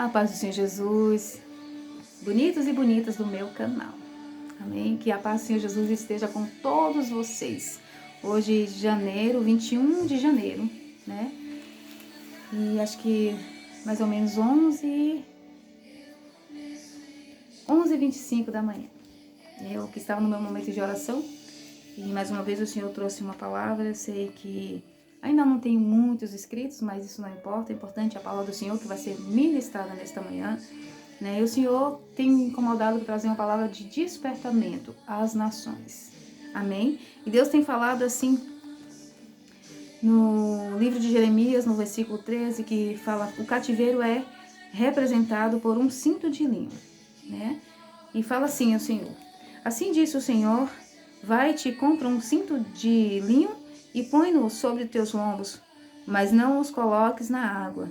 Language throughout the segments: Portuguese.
A paz do Senhor Jesus, bonitos e bonitas do meu canal. Amém? Que a paz do Senhor Jesus esteja com todos vocês. Hoje, janeiro, 21 de janeiro, né? E acho que mais ou menos 11h25 da manhã. Eu que estava no meu momento de oração e mais uma vez o Senhor trouxe uma palavra. Eu sei que ainda não tenho muitos inscritos, mas isso não importa. É importante a palavra do Senhor que vai ser ministrada nesta manhã, né? E o Senhor tem me incomodado para trazer uma palavra de despertamento às nações. Amém? E Deus tem falado assim no livro de Jeremias, no versículo 13, que fala: o cativeiro é representado por um cinto de linho, né? E fala assim o Senhor: assim disse o Senhor, vai-te e compra um cinto de linho e põe-no sobre teus lombos, mas não os coloques na água.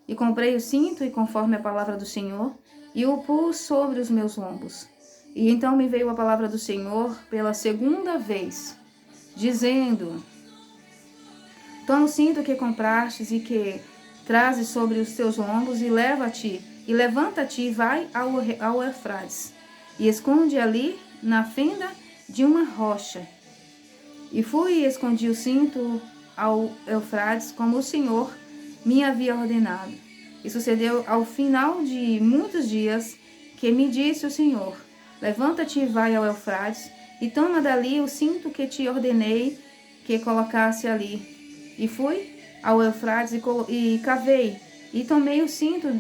E comprei o cinto, e conforme a palavra do Senhor, e o pus sobre os meus lombos. E então me veio a palavra do Senhor pela segunda vez, dizendo: toma o cinto que comprastes e que trazes sobre os teus lombos, e levanta-te e vai ao Eufrates, e esconde ali na fenda de uma rocha. E fui e escondi o cinto ao Eufrates, como o Senhor me havia ordenado. E sucedeu ao final de muitos dias que me disse o Senhor: levanta-te e vai ao Eufrates, e toma dali o cinto que te ordenei que colocasse ali. E fui ao Eufrates e cavei, e tomei o cinto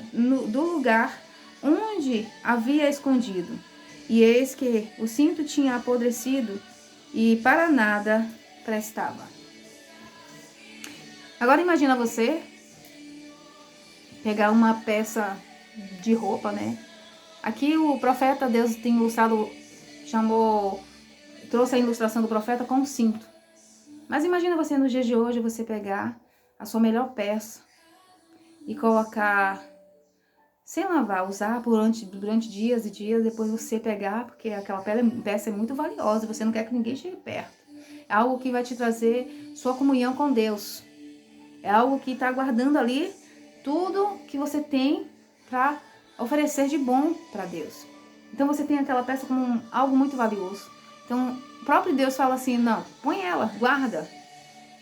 do lugar onde havia escondido. E eis que o cinto tinha apodrecido, e para nada prestava. Agora imagina você pegar uma peça de roupa, né? Aqui o profeta, Deus tem ilustrado, trouxe a ilustração do profeta com um cinto. Mas imagina você nos dias de hoje, você pegar a sua melhor peça e colocar sem lavar, usar durante dias e dias, depois você pegar, porque aquela peça é muito valiosa, você não quer que ninguém chegue perto. É algo que vai te trazer sua comunhão com Deus. É algo que está guardando ali tudo que você tem para oferecer de bom para Deus. Então você tem aquela peça como algo muito valioso. Então o próprio Deus fala assim: não, põe ela, guarda,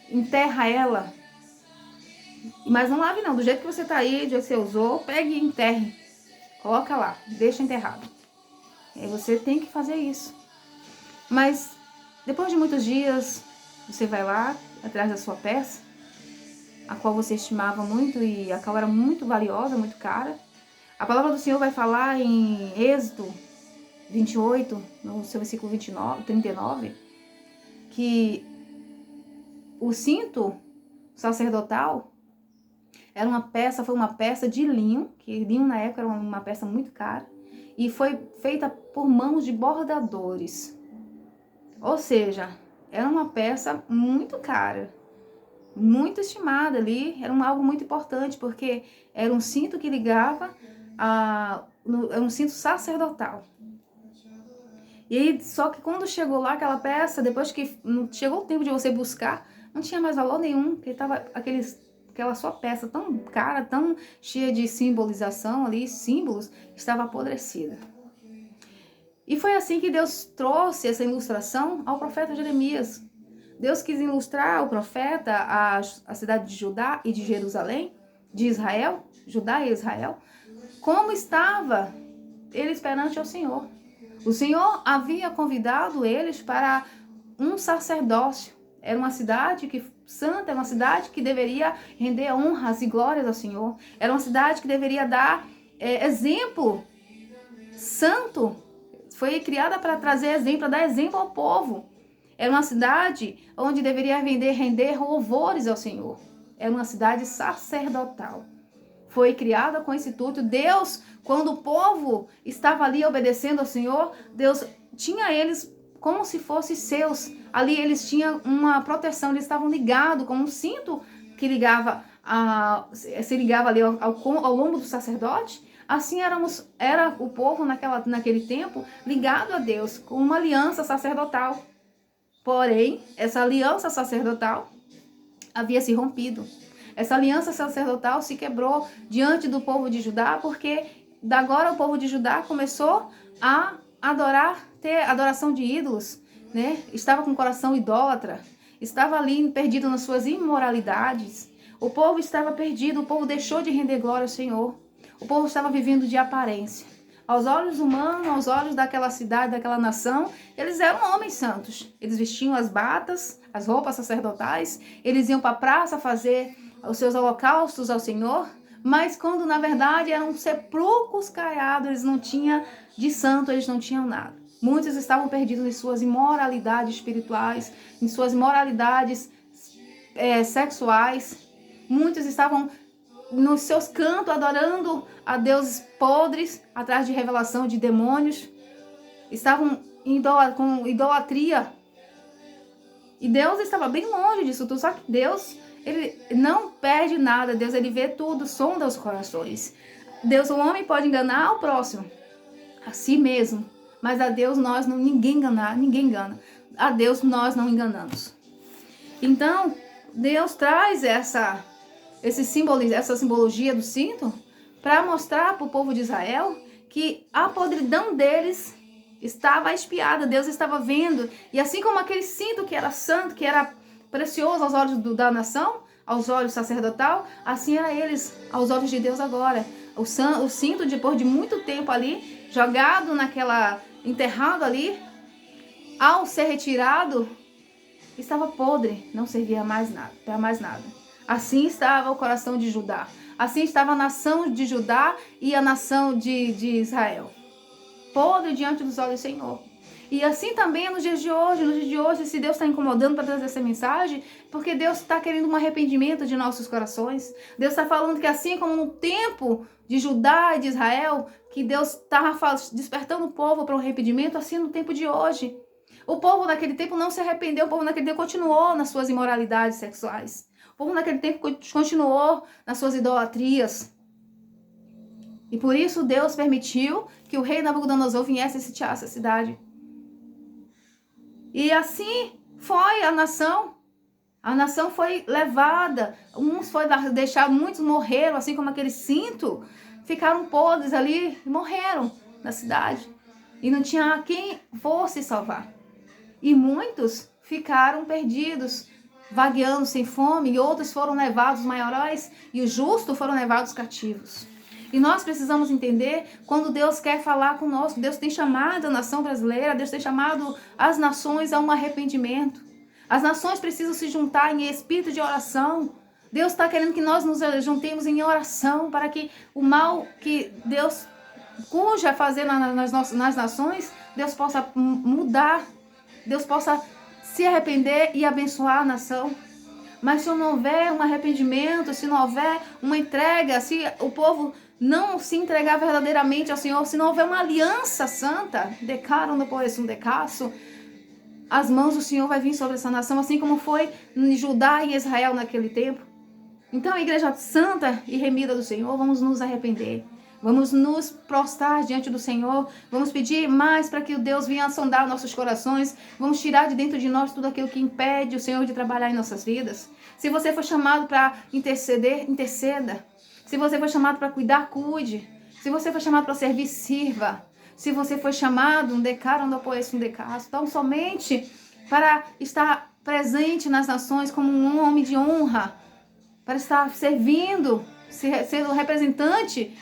enterra ela. Mas não lave não, do jeito que você tá aí, do jeito que você usou, pegue e enterre. Coloca lá, deixa enterrado. E você tem que fazer isso. Mas depois de muitos dias, você vai lá, atrás da sua peça, a qual você estimava muito e a qual era muito valiosa, muito cara. A palavra do Senhor vai falar em Êxodo 28, no seu versículo 39, que o cinto sacerdotal foi uma peça de linho, que linho na época era uma peça muito cara, e foi feita por mãos de bordadores. Ou seja, era uma peça muito cara, muito estimada ali, era algo muito importante, porque era um cinto que ligava, era um cinto sacerdotal. E aí, só que quando chegou lá aquela peça, depois que chegou o tempo de você buscar, não tinha mais valor nenhum, porque estava aquela sua peça tão cara, tão cheia de simbolização ali, símbolos, estava apodrecida. E foi assim que Deus trouxe essa ilustração ao profeta Jeremias. Deus quis ilustrar o profeta, a cidade de Judá e de Jerusalém, de Israel, Judá e Israel, como estava eles perante ao Senhor. O Senhor havia convidado eles para um sacerdócio. Era uma cidade santa, era uma cidade que deveria render honras e glórias ao Senhor. Era uma cidade que deveria dar exemplo santo. Foi criada para trazer exemplo, para dar exemplo ao povo. Era uma cidade onde deveria render louvores ao Senhor. Era uma cidade sacerdotal. Foi criada com esse intuito. Deus, quando o povo estava ali obedecendo ao Senhor, Deus tinha eles como se fossem seus. Ali eles tinham uma proteção, eles estavam ligados com um cinto que se ligava ali ao lombo do sacerdote. Assim era o povo naquele tempo ligado a Deus, com uma aliança sacerdotal. Porém, essa aliança sacerdotal havia se rompido. Essa aliança sacerdotal se quebrou diante do povo de Judá, porque agora o povo de Judá começou a adorar, ter adoração de ídolos, né? Estava com o coração idólatra, estava ali perdido nas suas imoralidades. O povo estava perdido, o povo deixou de render glória ao Senhor. O povo estava vivendo de aparência. Aos olhos humanos, aos olhos daquela cidade, daquela nação, eles eram homens santos. Eles vestiam as batas, as roupas sacerdotais, eles iam para a praça fazer os seus holocaustos ao Senhor, mas quando na verdade eram sepulcros caiados, eles não tinham de santo, eles não tinham nada. Muitos estavam perdidos em suas imoralidades espirituais, em suas imoralidades sexuais. Muitos estavam nos seus cantos adorando a deuses podres, atrás de revelação de demônios. Estavam com idolatria. E Deus estava bem longe disso tudo. Só que Deus, ele não perde nada. Deus, ele vê tudo, sonda os corações. Deus, o homem pode enganar o próximo, a si mesmo. Mas a Deus ninguém engana. A Deus nós não enganamos. Então, Deus traz essa simbologia do cinto para mostrar para o povo de Israel que a podridão deles estava espiada, Deus estava vendo. E assim como aquele cinto que era santo, que era precioso aos olhos da nação, aos olhos sacerdotal, assim era eles aos olhos de Deus agora. O cinto, depois de muito tempo ali, jogado enterrado ali, ao ser retirado, estava podre, não servia mais nada, para mais nada. Assim estava o coração de Judá. Assim estava a nação de Judá e a nação de Israel. Podre diante dos olhos do Senhor. E assim também é nos dias de hoje. Nos dias de hoje, se Deus está incomodando para trazer essa mensagem, porque Deus está querendo um arrependimento de nossos corações. Deus está falando que assim como no tempo de Judá e de Israel, que Deus estava despertando o povo para o arrependimento, assim no tempo de hoje. O povo naquele tempo não se arrependeu, o povo naquele tempo continuou nas suas imoralidades sexuais. O povo naquele tempo continuou nas suas idolatrias. E por isso Deus permitiu que o rei Nabucodonosor viesse e sitiasse a cidade. E assim foi a nação. A nação foi levada. Uns foi deixado, muitos morreram, assim como aquele cinto. Ficaram podres ali e morreram na cidade. E não tinha quem fosse salvar. E muitos ficaram perdidos, vagueando sem fome, e outros foram levados maiores, e os justos foram levados cativos. E nós precisamos entender quando Deus quer falar conosco. Deus tem chamado a nação brasileira, Deus tem chamado as nações a um arrependimento. As nações precisam se juntar em espírito de oração. Deus está querendo que nós nos juntemos em oração para que o mal que Deus cuja fazer nas nações, Deus possa mudar. Deus possa se arrepender e abençoar a nação. Mas se não houver um arrependimento, se não houver uma entrega, se o povo não se entregar verdadeiramente ao Senhor, se não houver uma aliança santa, as mãos do Senhor vai vir sobre essa nação, assim como foi em Judá e Israel naquele tempo. Então, a igreja santa e remida do Senhor, vamos nos arrepender. Vamos nos prostrar diante do Senhor. Vamos pedir mais para que o Deus venha sondar nossos corações. Vamos tirar de dentro de nós tudo aquilo que impede o Senhor de trabalhar em nossas vidas. Se você foi chamado para interceder, interceda. Se você foi chamado para cuidar, cuide. Se você foi chamado para servir, sirva. Se você foi chamado, tão somente para estar presente nas nações como um homem de honra, para estar servindo, sendo representante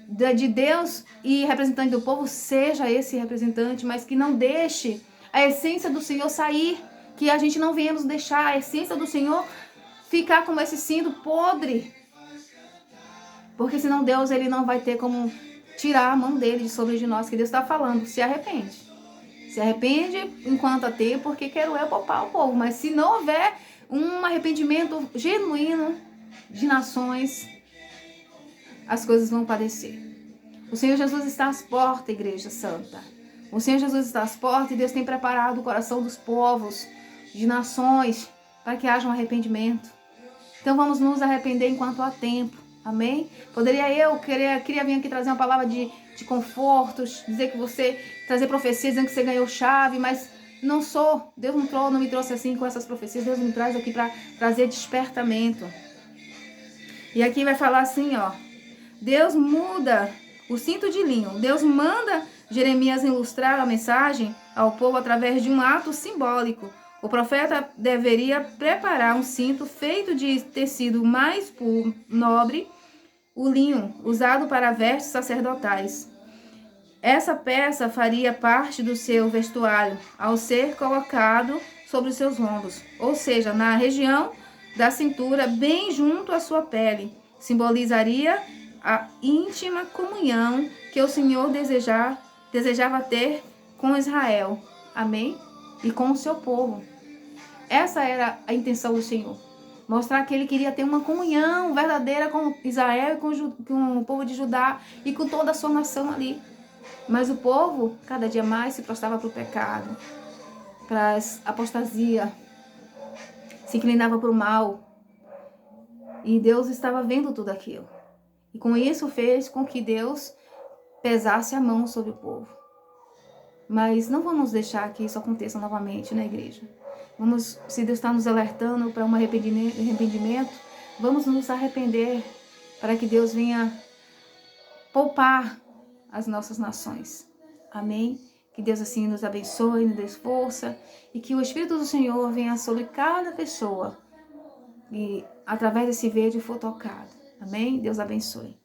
de Deus e representante do povo, seja esse representante, mas que não deixe a essência do Senhor sair, que a gente não venhamos deixar a essência do Senhor ficar como esse cinto podre, porque senão Deus ele não vai ter como tirar a mão dele de sobre de nós, que Deus está falando, se arrepende enquanto há tempo, porque quero eu poupar o povo, mas se não houver um arrependimento genuíno de nações, as coisas vão padecer. O Senhor Jesus está às portas, igreja santa. O Senhor Jesus está às portas e Deus tem preparado o coração dos povos, de nações, para que haja um arrependimento. Então vamos nos arrepender enquanto há tempo. Amém? Queria vir aqui trazer uma palavra de conforto, dizer que trazer profecias dizendo que você ganhou chave, mas não sou. Deus não me trouxe assim com essas profecias. Deus me traz aqui para trazer despertamento. E aqui vai falar assim, ó. Deus muda o cinto de linho. Deus manda Jeremias ilustrar a mensagem ao povo através de um ato simbólico. O profeta deveria preparar um cinto feito de tecido mais puro, nobre, o linho, usado para vestes sacerdotais. Essa peça faria parte do seu vestuário ao ser colocado sobre os seus ombros, ou seja, na região da cintura, bem junto à sua pele. Simbolizaria a íntima comunhão que o Senhor desejava ter com Israel. Amém? E com o seu povo. Essa era a intenção do Senhor. Mostrar que ele queria ter uma comunhão verdadeira com Israel e com o povo de Judá e com toda a sua nação ali. Mas o povo, cada dia mais, se prostrava para o pecado, para a apostasia, se inclinava para o mal. E Deus estava vendo tudo aquilo. E com isso fez com que Deus pesasse a mão sobre o povo. Mas não vamos deixar que isso aconteça novamente na igreja. Vamos, se Deus está nos alertando para um arrependimento, vamos nos arrepender para que Deus venha poupar as nossas nações. Amém? Que Deus assim nos abençoe, nos dê força e que o Espírito do Senhor venha sobre cada pessoa e através desse vídeo for tocado. Amém? Deus abençoe.